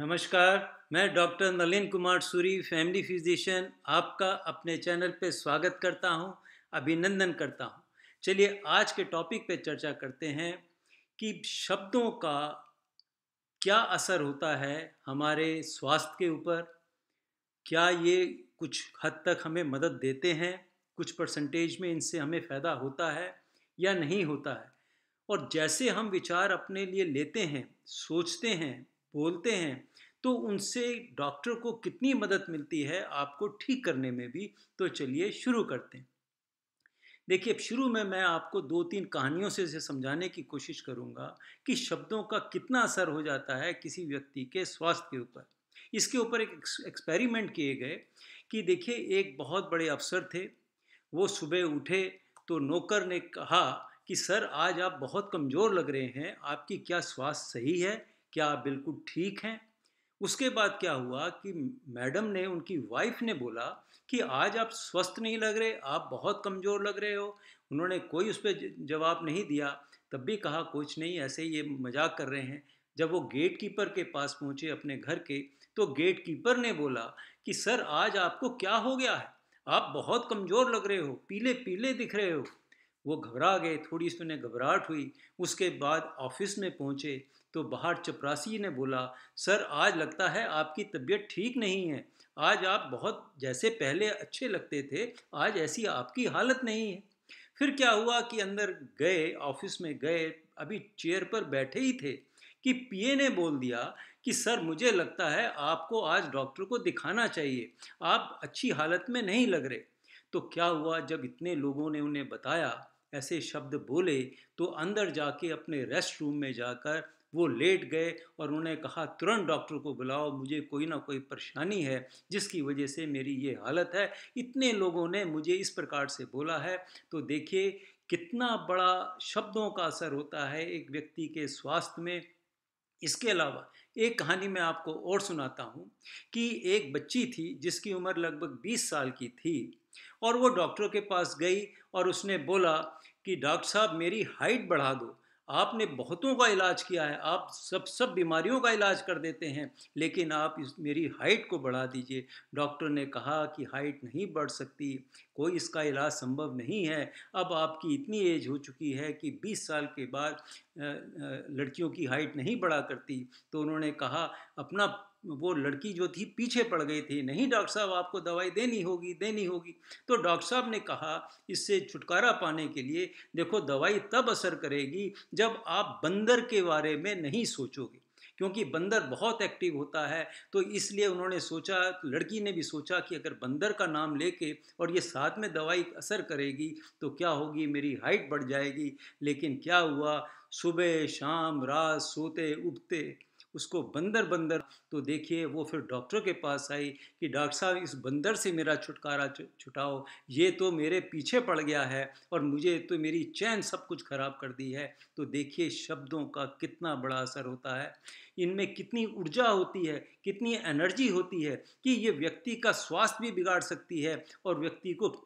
नमस्कार। मैं doctor Nalin Kumar Suri, family physician, आपका अपने चैनल पे स्वागत करता हूं, अभिनंदन करता हूं। चलिए आज के टॉपिक पे चर्चा करते हैं कि शब्दों का क्या असर होता है हमारे स्वास्थ्य के ऊपर। क्या ये कुछ हद तक हमें मदद देते हैं, कुछ परसेंटेज में इनसे हमें फ़ायदा होता है या नहीं होता है। और जैसे हम विचार अपने लिए लेते हैं, सोचते हैं, बोलते हैं, तो उनसे डॉक्टर को कितनी मदद मिलती है आपको ठीक करने में भी। तो चलिए शुरू करते हैं। देखिए, अब शुरू में मैं आपको दो तीन कहानियों से इसे समझाने की कोशिश करूंगा कि शब्दों का कितना असर हो जाता है किसी व्यक्ति के स्वास्थ्य के ऊपर। इसके ऊपर एक एक्सपेरिमेंट किए गए कि देखिए, एक बहुत बड़े अफसर थे। वो सुबह उठे तो नौकर ने कहा कि सर, आज आप बहुत कमज़ोर लग रहे हैं, आपकी क्या स्वास्थ्य सही है, क्या आप बिल्कुल ठीक हैं। उसके बाद क्या हुआ कि मैडम ने, उनकी वाइफ ने बोला कि आज आप स्वस्थ नहीं लग रहे, आप बहुत कमज़ोर लग रहे हो। उन्होंने कोई उस पर जवाब नहीं दिया, तब भी कहा कुछ नहीं, ऐसे ही ये मजाक कर रहे हैं। जब वो गेट कीपर के पास पहुंचे अपने घर के, तो गेट कीपर ने बोला कि सर, आज आपको क्या हो गया है, आप बहुत कमज़ोर लग रहे हो, पीले पीले दिख रहे हो। वो घबरा गए, थोड़ी सी उन्हें घबराहट हुई। उसके बाद ऑफिस में पहुंचे तो बाहर चपरासी ने बोला, सर, आज लगता है आपकी तबीयत ठीक नहीं है, आज आप बहुत जैसे पहले अच्छे लगते थे, आज ऐसी आपकी हालत नहीं है। फिर क्या हुआ कि अंदर गए, ऑफिस में गए, अभी चेयर पर बैठे ही थे कि पीए ने बोल दिया कि सर, मुझे लगता है आपको आज डॉक्टर को दिखाना चाहिए, आप अच्छी हालत में नहीं लग रहे। तो क्या हुआ, जब इतने लोगों ने उन्हें बताया, ऐसे शब्द बोले, तो अंदर जाके अपने रेस्ट रूम में जाकर वो लेट गए और उन्होंने कहा, तुरंत डॉक्टर को बुलाओ, मुझे कोई ना कोई परेशानी है जिसकी वजह से मेरी ये हालत है, इतने लोगों ने मुझे इस प्रकार से बोला है। तो देखिए, कितना बड़ा शब्दों का असर होता है एक व्यक्ति के स्वास्थ्य में। इसके अलावा एक कहानी मैं आपको और सुनाता हूँ कि एक बच्ची थी जिसकी उम्र लगभग 20 साल की थी, और वो डॉक्टर के पास गई और उसने बोला कि डॉक्टर साहब, मेरी हाइट बढ़ा दो। आपने बहुतों का इलाज किया है, आप सब सब बीमारियों का इलाज कर देते हैं, लेकिन आप मेरी हाइट को बढ़ा दीजिए। डॉक्टर ने कहा कि हाइट नहीं बढ़ सकती, कोई इसका इलाज संभव नहीं है। अब आपकी इतनी एज हो चुकी है कि 20 साल के बाद लड़कियों की हाइट नहीं बढ़ा करती। तो उन्होंने कहा, अपना, वो लड़की जो थी पीछे पड़ गई थी, नहीं डॉक्टर साहब, आपको दवाई देनी होगी, देनी होगी। तो डॉक्टर साहब ने कहा, इससे छुटकारा पाने के लिए, देखो, दवाई तब असर करेगी जब आप बंदर के बारे में नहीं सोचोगे, क्योंकि बंदर बहुत एक्टिव होता है। तो इसलिए उन्होंने सोचा, लड़की ने भी सोचा कि अगर बंदर का नाम लेके और ये साथ में दवाई असर करेगी तो क्या होगी, मेरी हाइट बढ़ जाएगी। लेकिन क्या हुआ, सुबह शाम रात सोते उठते उसको बंदर बंदर। तो देखिए, वो फिर डॉक्टर के पास आई कि डॉक्टर साहब, इस बंदर से मेरा छुटकारा छुटाओ, ये तो मेरे पीछे पड़ गया है और मुझे तो मेरी चैन सब कुछ खराब कर दी है। तो देखिए, शब्दों का कितना बड़ा असर होता है, इनमें कितनी ऊर्जा होती है, कितनी एनर्जी होती है कि ये व्यक्ति का स्वास्थ्य भी बिगाड़ सकती है और व्यक्ति को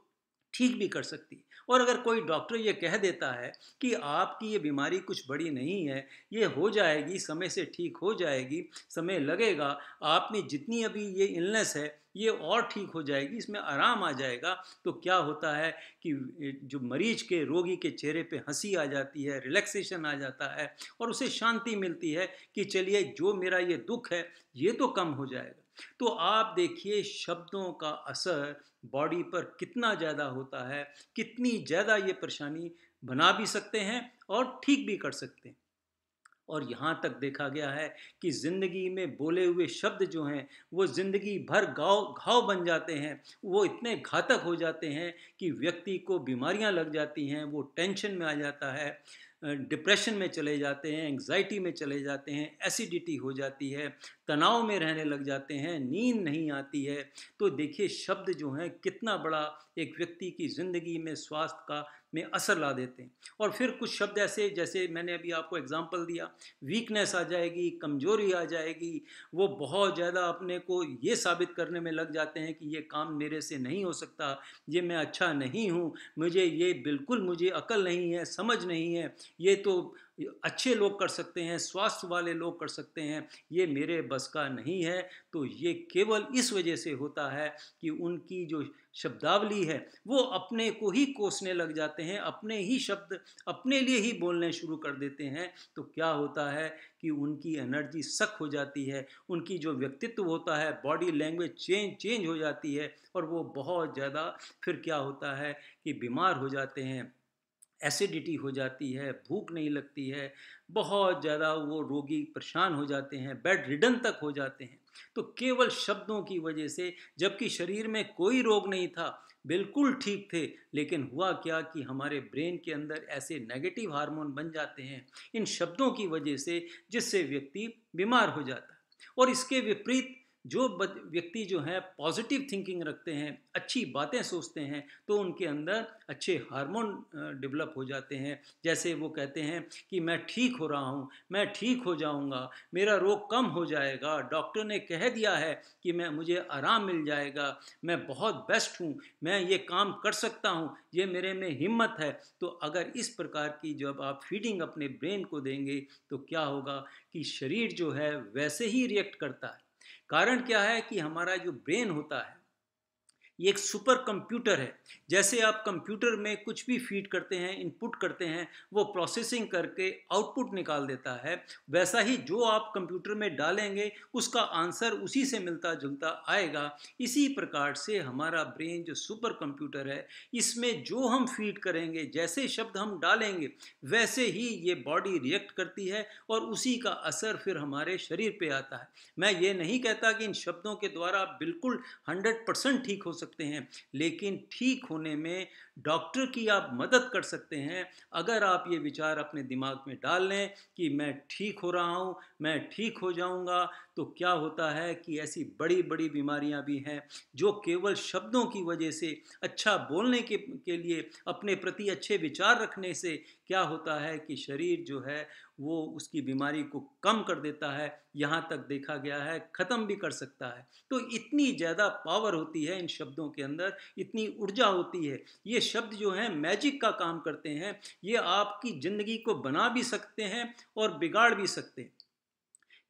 ठीक भी कर सकती है। और अगर कोई डॉक्टर ये कह देता है कि आपकी ये बीमारी कुछ बड़ी नहीं है, ये हो जाएगी, समय से ठीक हो जाएगी, समय लगेगा, आप में जितनी अभी ये इलनेस है ये और ठीक हो जाएगी, इसमें आराम आ जाएगा। तो क्या होता है कि जो मरीज के, रोगी के चेहरे पे हंसी आ जाती है, रिलैक्सेशन आ जाता है और उसे शांति मिलती है कि चलिए, जो मेरा ये दुख है ये तो कम हो जाएगा। तो आप देखिए, शब्दों का असर बॉडी पर कितना ज़्यादा होता है, कितनी ज़्यादा ये परेशानी बना भी सकते हैं और ठीक भी कर सकते हैं। और यहाँ तक देखा गया है कि ज़िंदगी में बोले हुए शब्द जो हैं, वो ज़िंदगी भर घाव घाव बन जाते हैं, वो इतने घातक हो जाते हैं कि व्यक्ति को बीमारियाँ लग जाती हैं, वो टेंशन में आ जाता है, डिप्रेशन में चले जाते हैं, एंग्जाइटी में चले जाते हैं, एसिडिटी हो जाती है, तनाव में रहने लग जाते हैं, नींद नहीं आती है। तो देखिए, शब्द जो हैं कितना बड़ा एक व्यक्ति की ज़िंदगी में, स्वास्थ्य का में असर ला देते हैं। और फिर कुछ शब्द ऐसे, जैसे मैंने अभी आपको एग्जांपल दिया, वीकनेस आ जाएगी, कमजोरी आ जाएगी, वो बहुत ज़्यादा अपने को ये साबित करने में लग जाते हैं कि ये काम मेरे से नहीं हो सकता, ये मैं अच्छा नहीं हूँ, मुझे ये बिल्कुल, मुझे अकल नहीं है, समझ नहीं है, ये तो अच्छे लोग कर सकते हैं, स्वास्थ्य वाले लोग कर सकते हैं, ये मेरे बस का नहीं है। तो ये केवल इस वजह से होता है कि उनकी जो शब्दावली है वो अपने को ही कोसने लग जाते हैं, अपने ही शब्द अपने लिए ही बोलने शुरू कर देते हैं। तो क्या होता है कि उनकी एनर्जी सक हो जाती है, उनकी जो व्यक्तित्व होता है, बॉडी लैंग्वेज चेंज हो जाती है, और वो बहुत ज़्यादा फिर क्या होता है कि बीमार हो जाते हैं, एसिडिटी हो जाती है, भूख नहीं लगती है, बहुत ज़्यादा वो रोगी परेशान हो जाते हैं, बेड रिडन तक हो जाते हैं। तो केवल शब्दों की वजह से, जबकि शरीर में कोई रोग नहीं था, बिल्कुल ठीक थे, लेकिन हुआ क्या कि हमारे ब्रेन के अंदर ऐसे नेगेटिव हार्मोन बन जाते हैं इन शब्दों की वजह से, जिससे व्यक्ति बीमार हो जाता है। और इसके विपरीत जो व्यक्ति जो है पॉजिटिव थिंकिंग रखते हैं, अच्छी बातें सोचते हैं, तो उनके अंदर अच्छे हार्मोन डेवलप हो जाते हैं। जैसे वो कहते हैं कि मैं ठीक हो रहा हूँ, मैं ठीक हो जाऊँगा, मेरा रोग कम हो जाएगा, डॉक्टर ने कह दिया है कि मुझे आराम मिल जाएगा, मैं बहुत बेस्ट हूँ, मैं ये काम कर सकता हूँ, ये मेरे में हिम्मत है। तो अगर इस प्रकार की जब आप फीडिंग अपने ब्रेन को देंगे, तो क्या होगा कि शरीर जो है वैसे ही रिएक्ट करता है। कारण क्या है कि हमारा जो ब्रेन होता है ये एक सुपर कंप्यूटर है। जैसे आप कंप्यूटर में कुछ भी फीड करते हैं, इनपुट करते हैं, वो प्रोसेसिंग करके आउटपुट निकाल देता है, वैसा ही जो आप कंप्यूटर में डालेंगे उसका आंसर उसी से मिलता जुलता आएगा। इसी प्रकार से हमारा ब्रेन जो सुपर कंप्यूटर है, इसमें जो हम फीड करेंगे, जैसे शब्द हम डालेंगे, वैसे ही ये बॉडी रिएक्ट करती है और उसी का असर फिर हमारे शरीर पे आता है। मैं ये नहीं कहता कि इन शब्दों के द्वारा आप बिल्कुल 100% ठीक हो सकते हैं, लेकिन ठीक होने में डॉक्टर की आप मदद कर सकते हैं। अगर आप ये विचार अपने दिमाग में डाल लें कि मैं ठीक हो रहा हूँ, मैं ठीक हो जाऊँगा, तो क्या होता है कि ऐसी बड़ी बड़ी बीमारियाँ भी हैं जो केवल शब्दों की वजह से, अच्छा बोलने के लिए, अपने प्रति अच्छे विचार रखने से क्या होता है कि शरीर जो है वो उसकी बीमारी को कम कर देता है, यहाँ तक देखा गया है ख़त्म भी कर सकता है। तो इतनी ज़्यादा पावर होती है इन शब्दों के अंदर, इतनी ऊर्जा होती है। ये शब्द जो हैं मैजिक का काम करते हैं, ये आपकी ज़िंदगी को बना भी सकते हैं और बिगाड़ भी सकते हैं।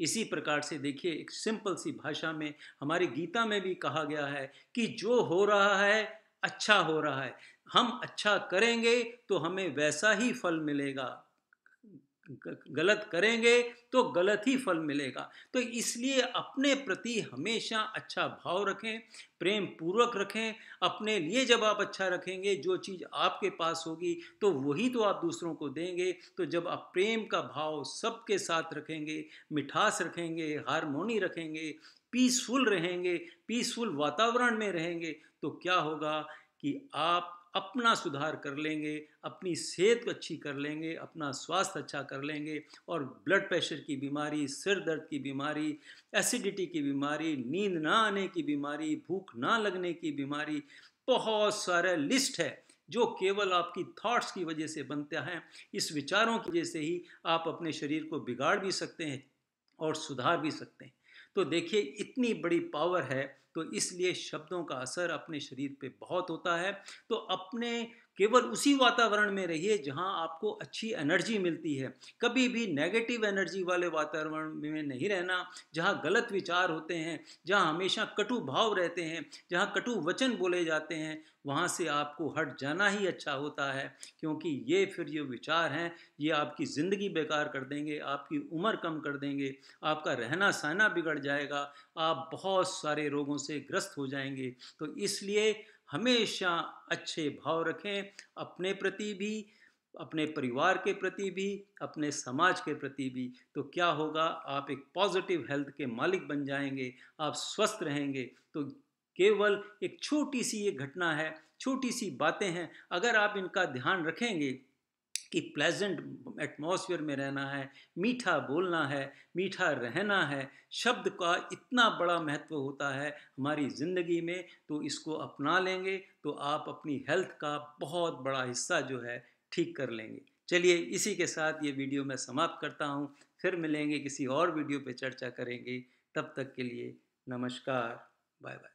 इसी प्रकार से देखिए, एक सिंपल सी भाषा में हमारी गीता में भी कहा गया है कि जो हो रहा है अच्छा हो रहा है, हम अच्छा करेंगे तो हमें वैसा ही फल मिलेगा, गलत करेंगे तो गलत ही फल मिलेगा। तो इसलिए अपने प्रति हमेशा अच्छा भाव रखें, प्रेम पूर्वक रखें। अपने लिए जब आप अच्छा रखेंगे, जो चीज़ आपके पास होगी तो वही तो आप दूसरों को देंगे। तो जब आप प्रेम का भाव सबके साथ रखेंगे, मिठास रखेंगे, हारमोनी रखेंगे, पीसफुल रहेंगे, पीसफुल वातावरण में रहेंगे, तो क्या होगा कि आप अपना सुधार कर लेंगे, अपनी सेहत को अच्छी कर लेंगे, अपना स्वास्थ्य अच्छा कर लेंगे, और ब्लड प्रेशर की बीमारी, सिर दर्द की बीमारी, एसिडिटी की बीमारी, नींद ना आने की बीमारी, भूख ना लगने की बीमारी, बहुत सारा लिस्ट है जो केवल आपकी थॉट्स की वजह से बनता है। इस विचारों की वजह से ही आप अपने शरीर को बिगाड़ भी सकते हैं और सुधार भी सकते हैं। तो देखिए, इतनी बड़ी पावर है, तो इसलिए शब्दों का असर अपने शरीर पे बहुत होता है। तो अपने केवल उसी वातावरण में रहिए जहां आपको अच्छी एनर्जी मिलती है। कभी भी नेगेटिव एनर्जी वाले वातावरण में नहीं रहना, जहां गलत विचार होते हैं, जहां हमेशा कटु भाव रहते हैं, जहां कटु वचन बोले जाते हैं, वहां से आपको हट जाना ही अच्छा होता है। क्योंकि ये फिर जो विचार हैं, ये आपकी ज़िंदगी बेकार कर देंगे, आपकी उम्र कम कर देंगे, आपका रहना सहना बिगड़ जाएगा, आप बहुत सारे रोगों से ग्रस्त हो जाएंगे। तो इसलिए हमेशा अच्छे भाव रखें, अपने प्रति भी, अपने परिवार के प्रति भी, अपने समाज के प्रति भी। तो क्या होगा, आप एक पॉजिटिव हेल्थ के मालिक बन जाएंगे, आप स्वस्थ रहेंगे। तो केवल एक छोटी सी ये घटना है, छोटी सी बातें हैं, अगर आप इनका ध्यान रखेंगे कि प्लेजेंट एटमॉस्फेयर में रहना है, मीठा बोलना है, मीठा रहना है, शब्द का इतना बड़ा महत्व होता है हमारी ज़िंदगी में, तो इसको अपना लेंगे तो आप अपनी हेल्थ का बहुत बड़ा हिस्सा जो है ठीक कर लेंगे। चलिए, इसी के साथ ये वीडियो मैं समाप्त करता हूँ। फिर मिलेंगे, किसी और वीडियो पे चर्चा करेंगे। तब तक के लिए नमस्कार, बाय बाय।